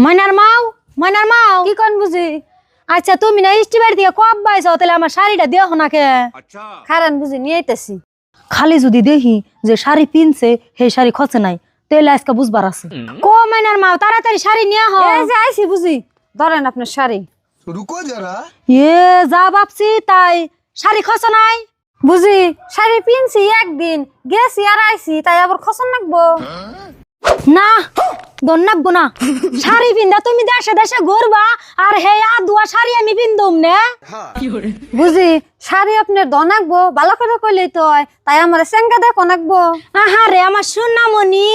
ময়নার মাও কি কোন বুঝি আচ্ছা তুমি না ইস্টিবার দিয়ে কব বাইছো তাহলে আমার শাড়িটা দেহ না কে খারান বুঝি নিয়ে আইতেছি খালি যদি দেখি যে শাড়ি পিনছে সেই শাড়ি খসে নাই তাহলে আজকে বুঝবার আছে কো ময়নার মাও তাড়াতাড়ি শাড়ি নিয়ে হ এই যে আইছি বুঝি ধরেন আপনার শাড়ি रुको जरा যা ভাবছি তাই শাড়ি খসে নাই বুঝি শাড়ি পিনছি একদিন গেছি আর আইছি তাই আবার খসন লাগবো না দন নাকবো না শাড়ি পিন্দা তুমি দেশে দেশে ঘুরবা আর হে আদুয়া শাড়ি আমি পিন্দুম নে বুঝি শাড়ি আপনার দনাকবো ভালো করে কইলেই তো হয় তাই আমার সেঙ্গা দেখো নাকবো আহারে আমার সোনামণি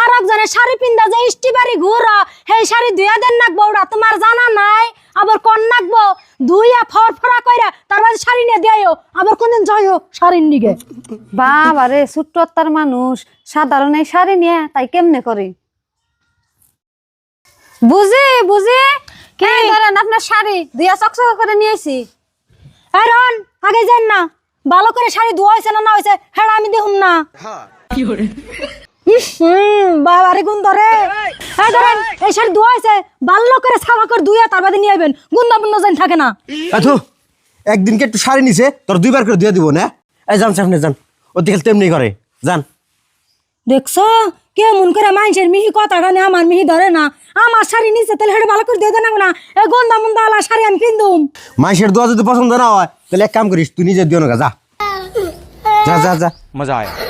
আর একজনের শাড়ি পিন্দা যে ইস্টিবাড়ি ঘুরা সেই শাড়ি ধুয়া দেন নাকবো ওরা তোমার জানা নাই আবার কন নাকবো ধুইয়া ফরফরা কইরা তার বাদে শাড়ি নিয়ে দিও আবার কোনদিন যাইও শাড়ির নিগে বাবা রে ছোট্ট তার মানুষ সাধারণ এই শাড়ি নিয়ে তাই কেমনে করে বুঝি বুঝি কে ধরেন আপনার শাড়ি দিয়া চকচক করে নিয়েছি রন আগে যান না ভালো করে শাড়ি ধোয়া হয়েছে না হয়েছে হ্যাঁ আমি দেখুন না বাবারে গুণ ধরে ধরেন এই শাড়ি ধোয়া হয়েছে ভালো করে সাফা করে ধুয়ে তার বাদে নিয়ে আইবেন গুন্ডা বুন্ডা যেন থাকে না আথু একদিনকে একটু শাড়ি নিছে তোর দুইবার করে দিয়ে দিব না এই যান সামনে যান ওদিকে তেমনি করে যান দেখছো কেমন করে মানুষের মিহি কথা গানে আমার মিহি ধরে না আমার শাড়ি নিচে তাহলে হেঁটে ভালো করে দিয়ে দেন না এই গন্ধা মন্দা আলা শাড়ি আমি কিনতুম মাইশের দোয়া যদি পছন্দ না হয় তাহলে এক কাম করিস তুই নিজে দিও না যা যা যা যা मजा आया।